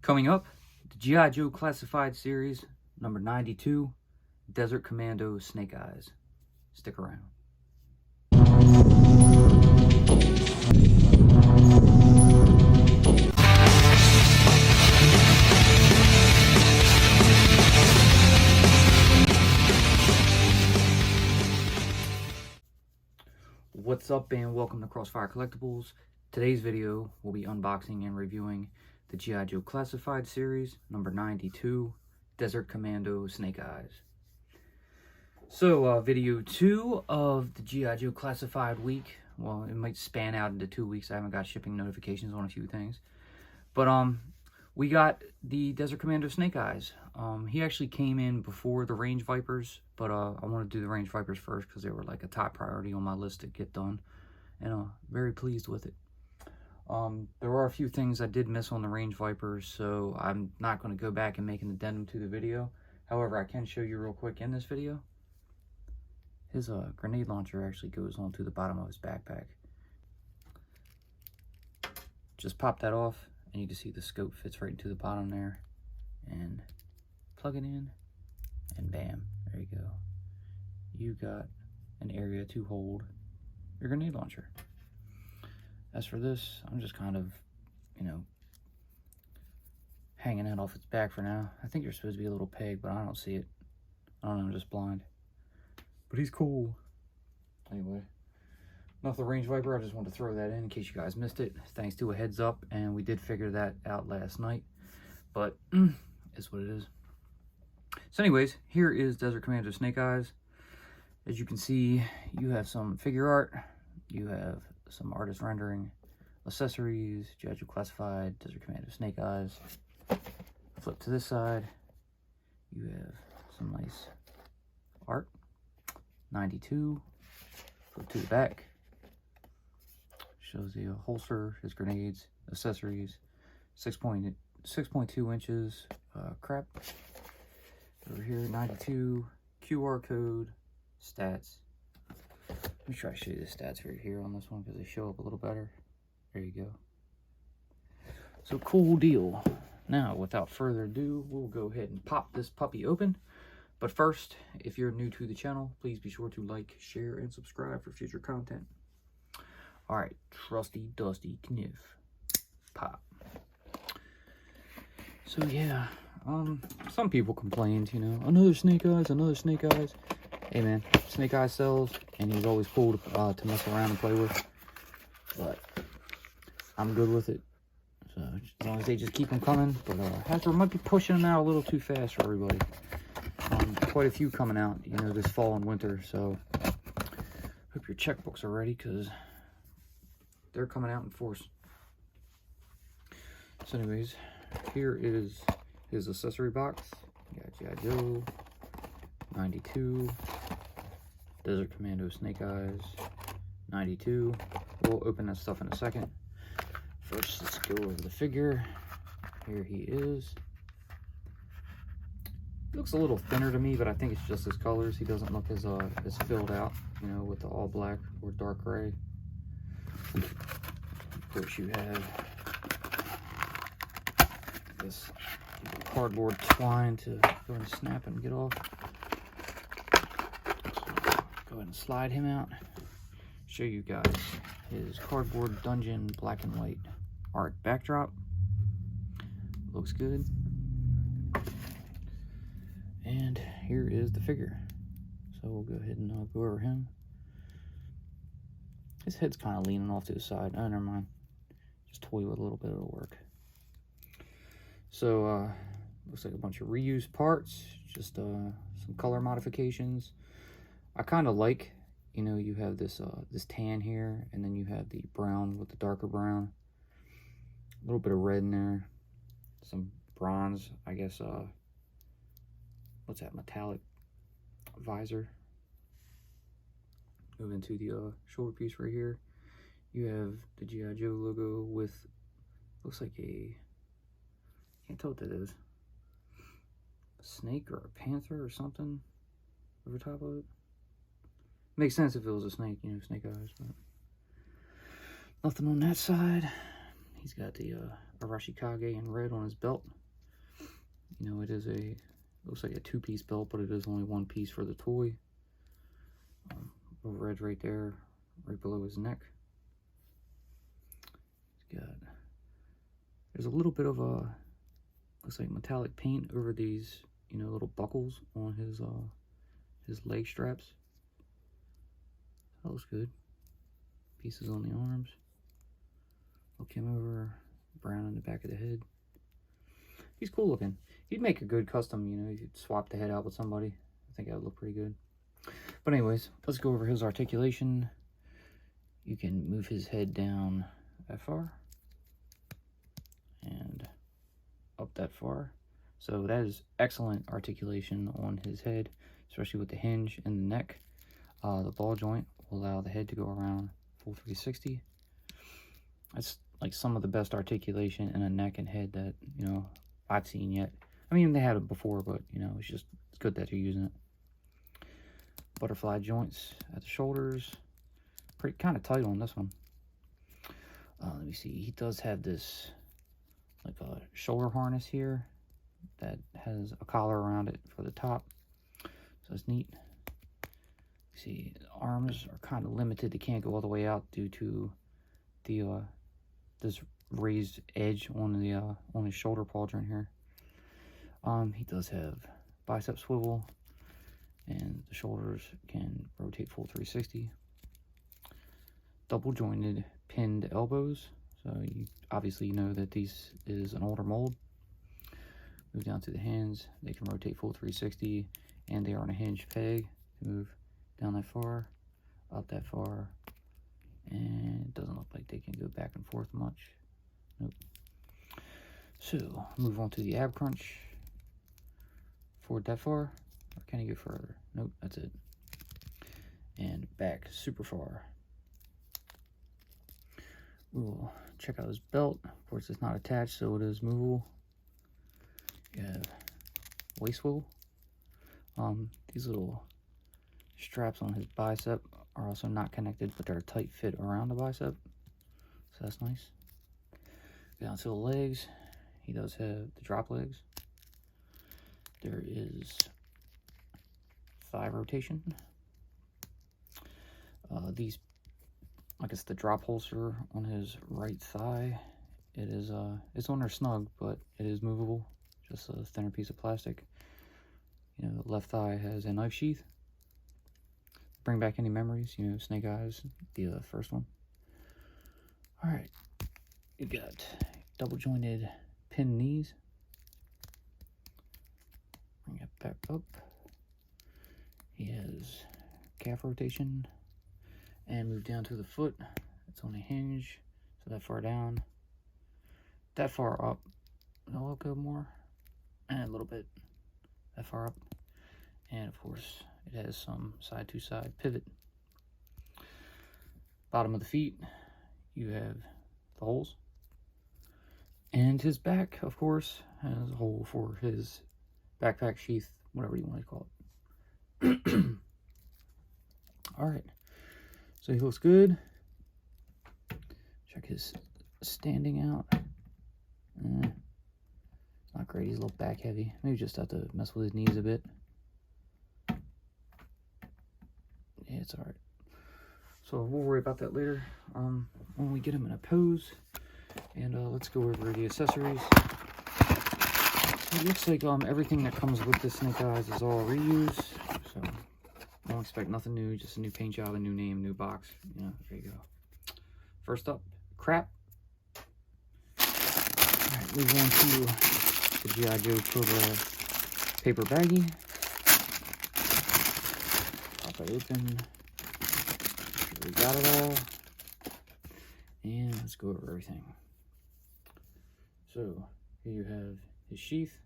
Coming up, the G.I. Joe Classified Series, number 92, Desert Commando Snake Eyes. Stick around. What's up and welcome to Crossfire Collectibles. Today's video will be unboxing and reviewing the G.I. Joe Classified Series, number 92, Desert Commando Snake Eyes. So, video 2 of the G.I. Joe Classified week. Well, it might span out into 2 weeks. I haven't got shipping notifications on a few things. But, we got the Desert Commando Snake Eyes. He actually came in before the Range Vipers, but I want to do the Range Vipers first because they were like a top priority on my list to get done. And very pleased with it. There are a few things I did miss on the Range Vipers, so I'm not going to go back and make an addendum to the video. However, I can show you real quick in this video. His grenade launcher actually goes onto the bottom of his backpack. Just pop that off, and you can see the scope fits right into the bottom there. And plug it in, and bam, there you go. You got an area to hold your grenade launcher. As for this, I'm just kind of, hanging it off its back for now. I think there's supposed to be a little peg, but I don't see it. I don't know, I'm just blind. But he's cool. Anyway, enough the Range Viper. I just wanted to throw that in case you guys missed it. Thanks to a heads up, and we did figure that out last night. But, it's what it is. So anyways, here is Desert Commando Snake Eyes. As you can see, you have some figure art. You have some artist rendering, accessories, G.I. Joe Classified, Desert Commando Snake Eyes. Flip to this side, you have some nice art, 92. Flip to the back, shows the holster, his grenades, accessories, 6.2 inches, crap. Over here, 92, QR code, stats. Let me try to show you the stats right here on this one because they show up a little better. There you go. So cool deal. Now, without further ado, we'll go ahead and pop this puppy open. But first, if you're new to the channel, please be sure to like, share, and subscribe for future content. Alright, trusty, dusty kniff. Pop. So yeah, some people complained, another Snake Eyes, another Snake Eyes. Hey man, Snake Eyes sells, and he's always cool to mess around and play with. But I'm good with it. So as long as they just keep them coming. But Hasbro might be pushing them out a little too fast for everybody. Quite a few coming out, this fall and winter. So hope your checkbooks are ready because they're coming out in force. So anyways, here is his accessory box. You got G.I. Joe, 92, Desert Commando Snake Eyes, 92. We'll open that stuff in a second. First, let's go over the figure. Here he is. He looks a little thinner to me, but I think it's just his colors. He doesn't look as filled out, with the all black or dark gray. Of course, you have this cardboard twine to go and snap and get off. Go ahead and slide him out. Show you guys his cardboard dungeon black and white art backdrop. Looks good. And here is the figure. So we'll go ahead and go over him. His head's kind of leaning off to the side. Oh, never mind. Just toy with a little bit of work. So, looks like a bunch of reused parts. Just some color modifications. I kind of like, you have this this tan here, and then you have the brown with the darker brown. A little bit of red in there. Some bronze, I guess, what's that, metallic visor. Moving to the shoulder piece right here. You have the G.I. Joe logo with, looks like can't tell what that is. A snake or a panther or something over top of it. Makes sense if it was a snake, Snake Eyes, but nothing on that side. He's got the Arashikage in red on his belt. You know, it is looks like a 2-piece belt, but it is only 1 piece for the toy. Red right there, right below his neck. There's a little bit of looks like metallic paint over these, you know, little buckles on his leg straps. That looks good. Pieces on the arms. Look him over, brown on the back of the head. He's cool looking. He'd make a good custom, you know, you could swap the head out with somebody. I think that would look pretty good. But anyways, let's go over his articulation. You can move his head down that far and up that far. So that is excellent articulation on his head, especially with the hinge and the neck. The ball joint will allow the head to go around full 360. That's like some of the best articulation in a neck and head that, you know, I've seen yet. I mean, they had it before, but, you know, it's good that you're using it. Butterfly joints at the shoulders. Pretty kind of tight on this one. Let me see. He does have this, like a shoulder harness here that has a collar around it for the top. So it's neat. See, the arms are kind of limited. They can't go all the way out due to the this raised edge on the on his shoulder pauldron here. He does have bicep swivel, and the shoulders can rotate full 360. Double jointed pinned elbows, so you obviously know that these is an older mold. Move down to the hands, they can rotate full 360, and they are on a hinge peg to move down that far, up that far, and it doesn't look like they can go back and forth much. Nope. So move on to the ab crunch. Forward that far, or can he go further? Nope, that's it. And back super far. We will check out his belt. Of course, it's not attached, so it is movable. You have waist swivel. These little straps on his bicep are also not connected, but they're a tight fit around the bicep, so that's nice. Down to the legs, he does have the drop legs. There is thigh rotation. These, I guess the drop holster on his right thigh, it is it's on there snug, but it is movable, just a thinner piece of plastic. You know, the left thigh has a knife sheath. Bring back any memories, you know, Snake Eyes, the first one. All right, you got double jointed pin knees. Bring it back up. He has calf rotation, and move down to the foot. It's on a hinge, so that far down, that far up, a little bit more, and a little bit that far up, and of course it has some side-to-side pivot. Bottom of the feet, you have the holes, and his back, of course, has a hole for his backpack sheath, whatever you want to call it. All right, so he looks good. Check his standing out. Not great. He's a little back heavy. Maybe just have to mess with his knees a bit. Yeah, it's all right. So we'll worry about that later when we get him in a pose. And let's go over the accessories. So it looks like everything that comes with the Snake Eyes is all reused. So don't expect nothing new, just a new paint job, a new name, new box. You know, there you go. First up, crap. Alright, move on to the G.I. Joe Cobra paper baggie. Pop it open. Make sure we got it all. And let's go over everything. So here you have his sheath.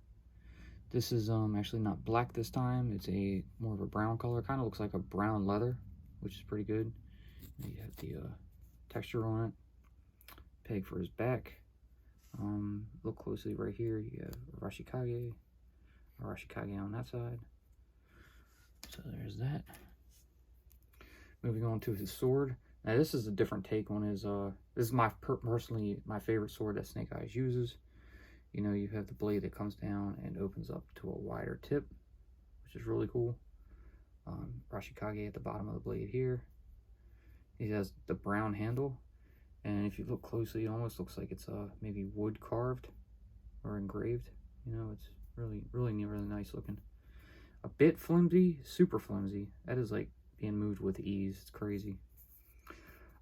This is actually not black this time. It's a more of a brown color. Kind of looks like a brown leather, which is pretty good. You have the texture on it. Peg for his back. Look closely right here. You have Arashikage on that side. So there's that. Moving on to his sword. Now this is a different take on his, this is personally my favorite sword that Snake Eyes uses. You know, you have the blade that comes down and opens up to a wider tip, which is really cool. Rashikage at the bottom of the blade here. He has the brown handle, and if you look closely, it almost looks like it's maybe wood carved or engraved. You know, it's really nice looking. A bit flimsy, super flimsy. That is like being moved with ease. It's crazy.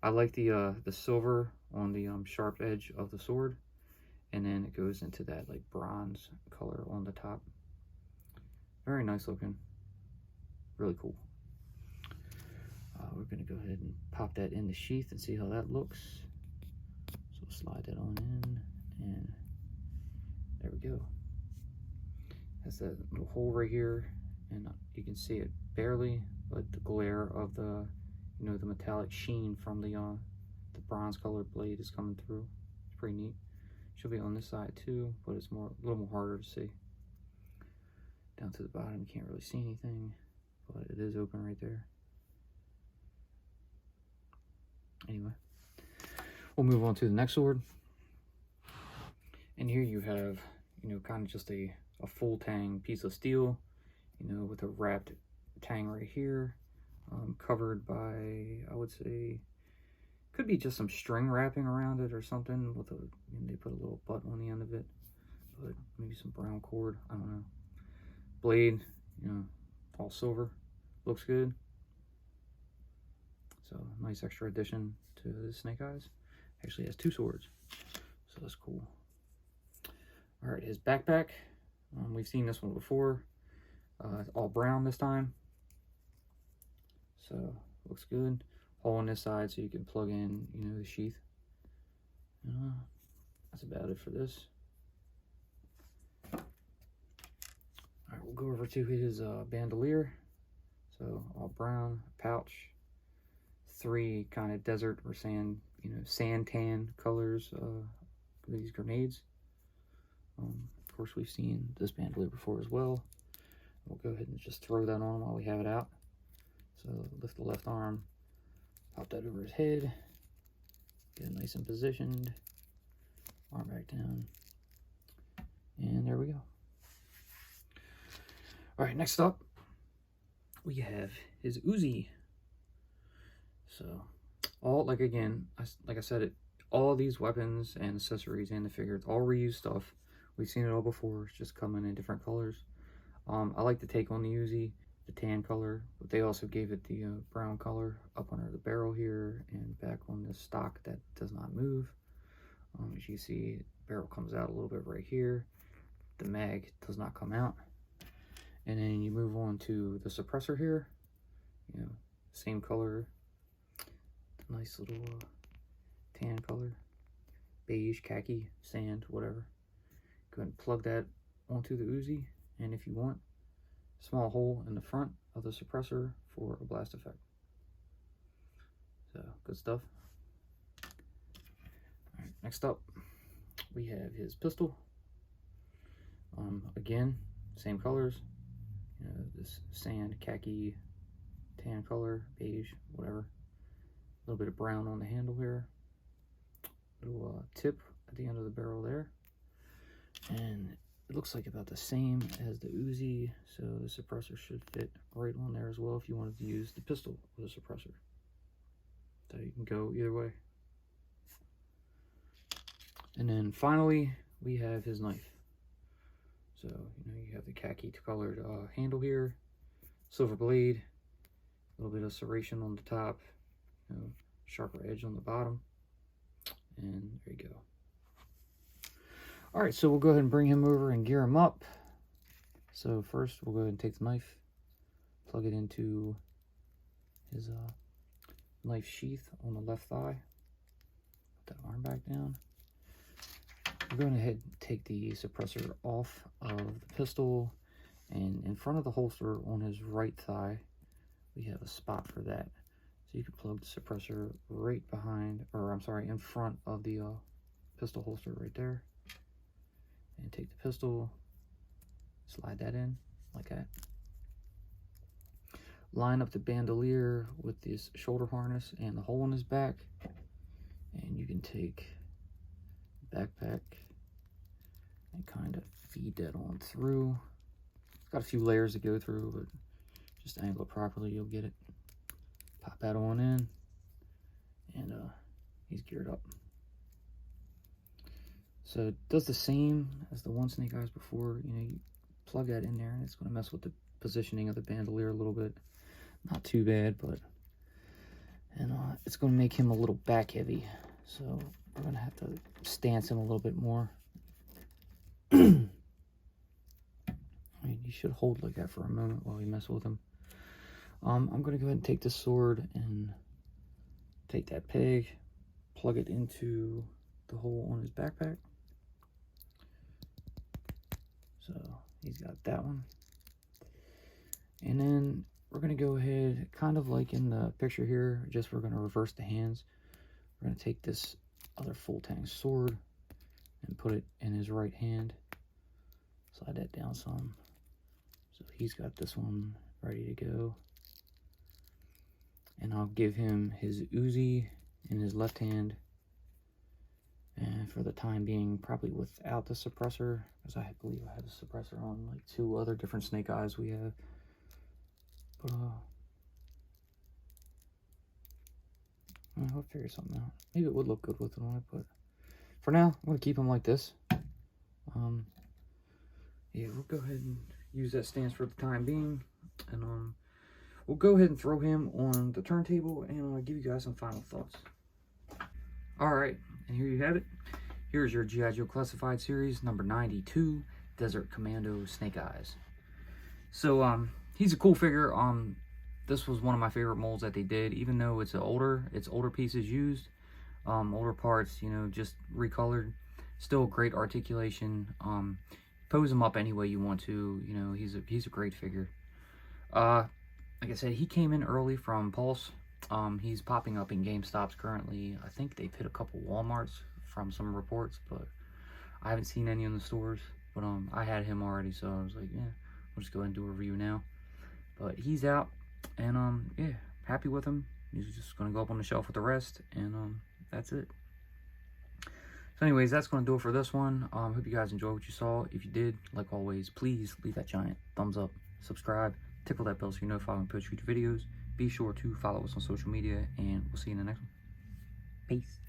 I like the silver on the sharp edge of the sword, and then it goes into that like bronze color on the top. Very nice looking. Really cool. We're gonna go ahead and pop that in the sheath and see how that looks. So we'll slide that on in, and there we go. Has that little hole right here, and you can see it barely, but the glare of the, you know, the metallic sheen from the bronze colored blade is coming through. It's pretty neat. Should be on this side too, but it's a little more harder to see. Down to the bottom, you can't really see anything, but it is open right there. Anyway, we'll move on to the next sword. And here you have, you know, kind of just a full tang piece of steel, you know, with a wrapped tang right here, covered by, I would say, could be just some string wrapping around it or something. With a, you know, they put a little butt on the end of it, but maybe some brown cord. I don't know. Blade, you know, all silver, looks good. So nice extra addition to the Snake Eyes. Actually has two swords, so that's cool. All right, his backpack. We've seen this one before. It's all brown this time, so looks good. Hole on this side so you can plug in, you know, the sheath. That's about it for this. All right, we'll go over to his bandolier. So all brown, pouch, 3 kind of desert or sand, you know, tan colors. These grenades. Of course, we've seen this bandolier before as well. We'll go ahead and just throw that on while we have it out. So lift the left arm, pop that over his head, get it nice and positioned, arm back down, and there we go. All right, next up, we have his Uzi. So, like I said, all of these weapons and accessories and the figure, it's all reused stuff. We've seen it all before. It's just coming in different colors. I like the take on the Uzi, the tan color, but they also gave it the brown color up under the barrel here and back on the stock that does not move. As you see, the barrel comes out a little bit right here. The mag does not come out. And then you move on to the suppressor here. You know, same color. Nice little tan color. Beige, khaki, sand, whatever. Go ahead and plug that onto the Uzi. And if you want, small hole in the front of the suppressor for a blast effect. So, good stuff. All right, next up, we have his pistol. Again, same colors. You know, this sand, khaki, tan color, beige, whatever. A little bit of brown on the handle here. Little tip at the end of the barrel there. And it looks like about the same as the Uzi, so the suppressor should fit right on there as well if you wanted to use the pistol with a suppressor. So you can go either way. And then finally, we have his knife. So, you know, you have the khaki colored handle here, silver blade, a little bit of serration on the top, you know, sharper edge on the bottom, and there you go. All right, so we'll go ahead and bring him over and gear him up. So first, we'll go ahead and take the knife, plug it into his knife sheath on the left thigh. Put that arm back down. We're going ahead and take the suppressor off of the pistol, and in front of the holster on his right thigh, we have a spot for that. So you can plug the suppressor right behind, or I'm sorry, in front of the pistol holster right there. And take the pistol, slide that in like that. line up the bandolier with this shoulder harness and the hole in his back, and you can take the backpack and kind of feed that on through. It's got a few layers to go through, but just angle it properly, you'll get it. Pop that on in, and he's geared up. So it does the same as the one Snake Eyes before. You know, you plug that in there, and it's going to mess with the positioning of the bandolier a little bit. Not too bad, but it's going to make him a little back heavy. So we're going to have to stance him a little bit more. I mean, you should hold like that for a moment while we mess with him. I'm going to go ahead and take this sword and take that peg, plug it into the hole on his backpack. So he's got that one. And then we're going to go ahead, kind of like in the picture here, just we're going to reverse the hands. We're going to take this other full tang sword and put it in his right hand. Slide that down some. So he's got this one ready to go. And I'll give him his Uzi in his left hand. And for the time being, probably without the suppressor, because I believe I have a suppressor on like 2 other different Snake Eyes we have. But I'll figure something out. Maybe it would look good with it on it, but for now, I'm going to keep him like this. Yeah, we'll go ahead and use that stance for the time being. And we'll go ahead and throw him on the turntable, and I'll give you guys some final thoughts. Alright, and here you have it. Here's your G.I. Joe Classified Series number 92, Desert Commando Snake Eyes. So, he's a cool figure. This was one of my favorite molds that they did, even though it's older pieces used, older parts, you know, just recolored. Still great articulation. Pose him up any way you want to. You know, he's a great figure. Like I said, he came in early from Pulse. He's popping up in GameStops currently. I think they've hit a couple Walmarts from some reports, but I haven't seen any in the stores. But I had him already, so I was like, yeah, we'll just go ahead and do a review now. But he's out, and yeah, happy with him. He's just gonna go up on the shelf with the rest, and that's it. So anyways, that's gonna do it for this one. Hope you guys enjoyed what you saw. If you did, like always, please leave that giant thumbs up, subscribe, tickle that bell so you're notified when we post future videos. Be sure to follow us on social media, and we'll see you in the next one. Peace.